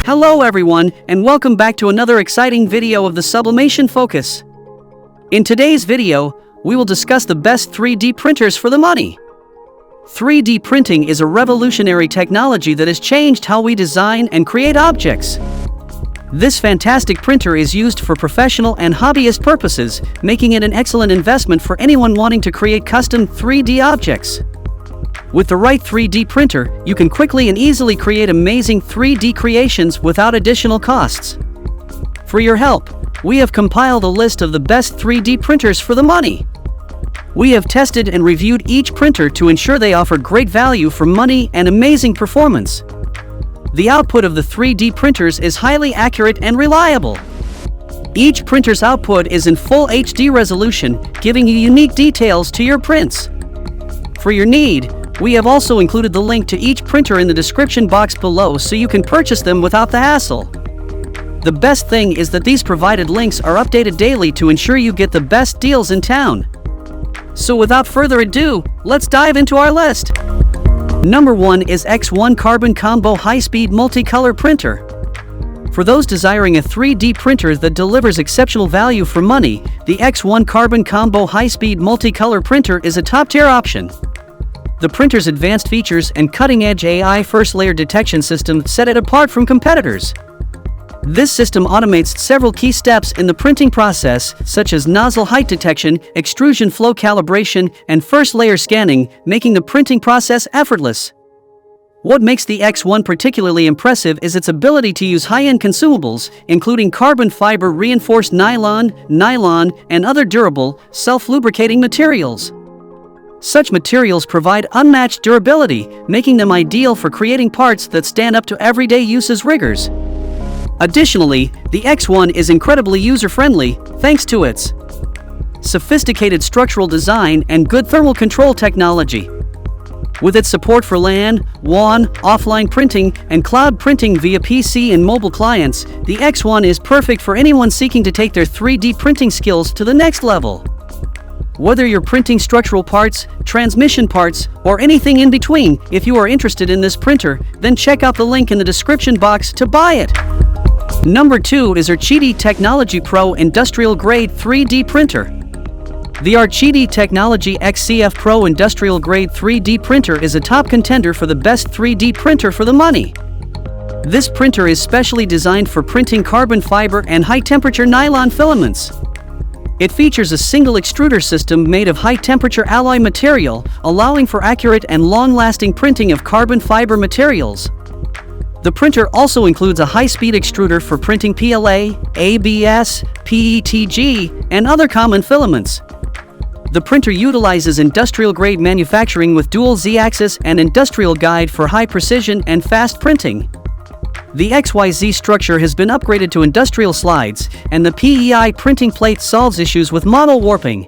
Hello everyone, and welcome back to another exciting video of the Sublimation Focus. In today's video, we will discuss the best 3D printers for the money. 3D printing is a revolutionary technology that has changed how we design and create objects. This fantastic printer is used for professional and hobbyist purposes, making it an excellent investment for anyone wanting to create custom 3D objects. With the right 3D printer, you can quickly and easily create amazing 3D creations without additional costs. For your help, we have compiled a list of the best 3D printers for the money. We have tested and reviewed each printer to ensure they offer great value for money and amazing performance. The output of the 3D printers is highly accurate and reliable. Each printer's output is in full HD resolution, giving you unique details to your prints. For your need, we have also included the link to each printer in the description box below so you can purchase them without the hassle. The best thing is that these provided links are updated daily to ensure you get the best deals in town. So without further ado, let's dive into our list. Number 1 is X1 Carbon Combo High-Speed Multicolor Printer. For those desiring a 3D printer that delivers exceptional value for money, the X1 Carbon Combo High-Speed Multicolor Printer is a top-tier option. The printer's advanced features and cutting-edge AI first-layer detection system set it apart from competitors. This system automates several key steps in the printing process, such as nozzle height detection, extrusion flow calibration, and first-layer scanning, making the printing process effortless. What makes the X1 particularly impressive is its ability to use high-end consumables, including carbon fiber reinforced nylon, and other durable, self-lubricating materials. Such materials provide unmatched durability, making them ideal for creating parts that stand up to everyday uses rigors. Additionally, the X1 is incredibly user-friendly, thanks to its sophisticated structural design and good thermal control technology. With its support for LAN, WAN, offline printing, and cloud printing via PC and mobile clients, the X1 is perfect for anyone seeking to take their 3D printing skills to the next level. Whether you're printing structural parts, transmission parts, or anything in between, if you are interested in this printer, then check out the link in the description box to buy it. Number 2 is Archidi Technology Pro Industrial Grade 3D Printer. The Archidi Technology XCF Pro Industrial Grade 3D Printer is a top contender for the best 3D printer for the money. This printer is specially designed for printing carbon fiber and high-temperature nylon filaments. It features a single extruder system made of high-temperature alloy material, allowing for accurate and long-lasting printing of carbon fiber materials. The printer also includes a high-speed extruder for printing PLA, ABS, PETG, and other common filaments. The printer utilizes industrial-grade manufacturing with dual Z-axis and industrial guide for high precision and fast printing. The XYZ structure has been upgraded to industrial slides, and the PEI printing plate solves issues with model warping.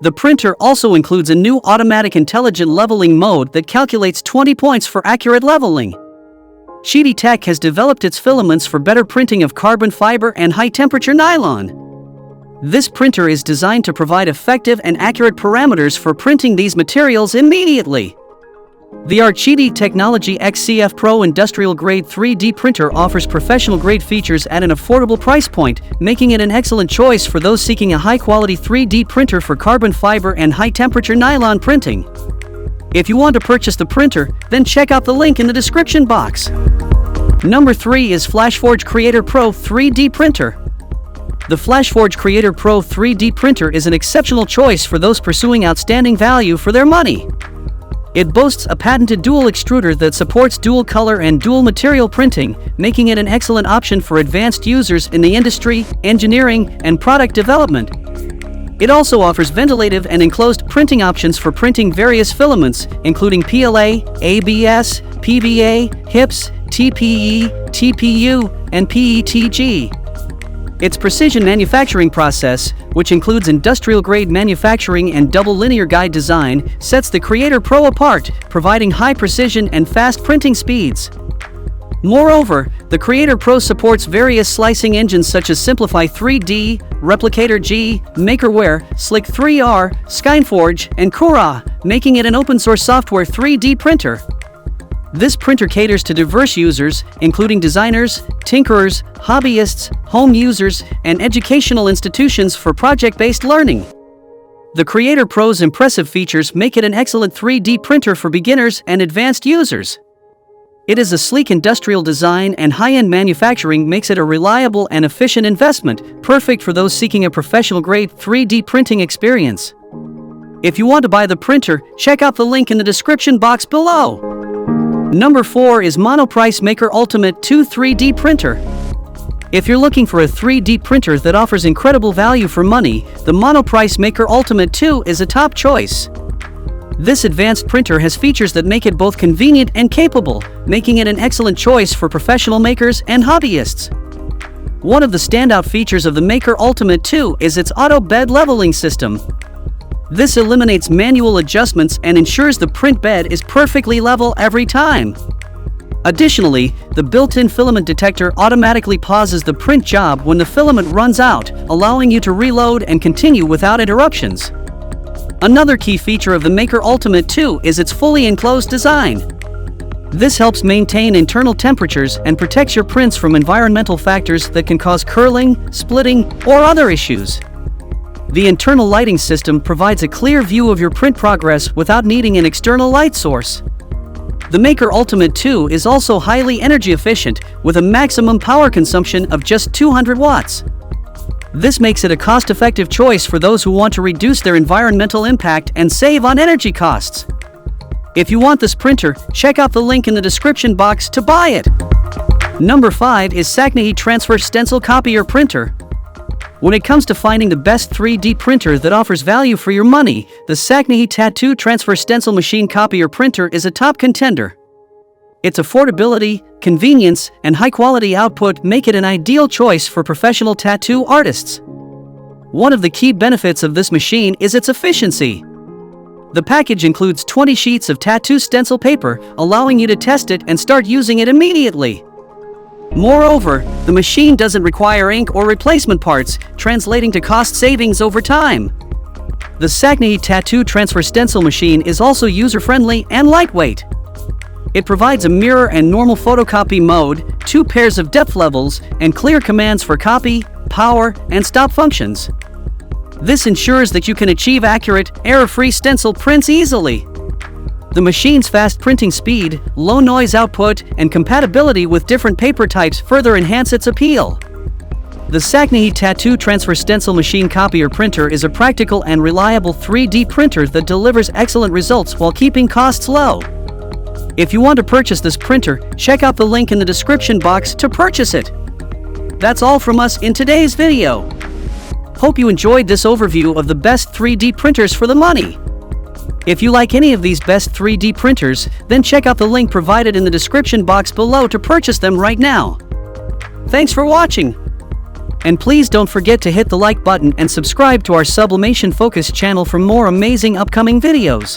The printer also includes a new automatic intelligent leveling mode that calculates 20 points for accurate leveling. Archidi Tech has developed its filaments for better printing of carbon fiber and high-temperature nylon. This printer is designed to provide effective and accurate parameters for printing these materials immediately. The Archidi Technology XCF Pro Industrial Grade 3D Printer offers professional-grade features at an affordable price point, making it an excellent choice for those seeking a high-quality 3D printer for carbon fiber and high-temperature nylon printing. If you want to purchase the printer, then check out the link in the description box. Number 3 is FlashForge Creator Pro 3D Printer. The FlashForge Creator Pro 3D Printer is an exceptional choice for those pursuing outstanding value for their money. It boasts a patented dual extruder that supports dual color and dual material printing, making it an excellent option for advanced users in the industry, engineering, and product development. It also offers ventilative and enclosed printing options for printing various filaments, including PLA, ABS, PVA, HIPS, TPE, TPU, and PETG. Its precision manufacturing process, which includes industrial-grade manufacturing and double linear guide design, sets the Creator Pro apart, providing high precision and fast printing speeds. Moreover, the Creator Pro supports various slicing engines such as Simplify 3D, Replicator G, Makerware, Slick 3R, Skyforge, and Cura, making it an open-source software 3D printer. This printer caters to diverse users, including designers, tinkerers, hobbyists, home users, and educational institutions for project-based learning. The Creator Pro's impressive features make it an excellent 3D printer for beginners and advanced users. It is a sleek industrial design, and high-end manufacturing makes it a reliable and efficient investment, perfect for those seeking a professional-grade 3D printing experience. If you want to buy the printer, check out the link in the description box below. Number 4 is Monoprice Maker Ultimate 2 3D Printer. If you're looking for a 3D printer that offers incredible value for money, the Monoprice Maker Ultimate 2 is a top choice. This advanced printer has features that make it both convenient and capable, making it an excellent choice for professional makers and hobbyists. One of the standout features of the Maker Ultimate 2 is its auto bed leveling system. This eliminates manual adjustments and ensures the print bed is perfectly level every time. Additionally, the built-in filament detector automatically pauses the print job when the filament runs out, allowing you to reload and continue without interruptions. Another key feature of the Maker Ultimate 2 is its fully enclosed design. This helps maintain internal temperatures and protects your prints from environmental factors that can cause curling, splitting, or other issues. The internal lighting system provides a clear view of your print progress without needing an external light source. The Maker Ultimate 2 is also highly energy efficient, with a maximum power consumption of just 200 watts. This makes it a cost-effective choice for those who want to reduce their environmental impact and save on energy costs. If you want this printer, check out the link in the description box to buy it. Number 5 is Snail Transfer Stencil Copier Printer. When it comes to finding the best 3D printer that offers value for your money, the Snail Tattoo Transfer Stencil Machine Copier Printer is a top contender. Its affordability, convenience, and high-quality output make it an ideal choice for professional tattoo artists. One of the key benefits of this machine is its efficiency. The package includes 20 sheets of tattoo stencil paper, allowing you to test it and start using it immediately. Moreover, the machine doesn't require ink or replacement parts, translating to cost savings over time. The Snail Tattoo Transfer Stencil Machine is also user-friendly and lightweight. It provides a mirror and normal photocopy mode, 2 pairs of depth levels, and clear commands for copy, power, and stop functions. This ensures that you can achieve accurate, error-free stencil prints easily. The machine's fast printing speed, low noise output, and compatibility with different paper types further enhance its appeal. The Snail Tattoo Transfer Stencil Machine Copier Printer is a practical and reliable 3D printer that delivers excellent results while keeping costs low. If you want to purchase this printer, check out the link in the description box to purchase it. That's all from us in today's video. Hope you enjoyed this overview of the best 3D printers for the money. If you like any of these best 3D printers, then check out the link provided in the description box below to purchase them right now. Thanks for watching. And please don't forget to hit the like button and subscribe to our Sublimation Focus channel for more amazing upcoming videos.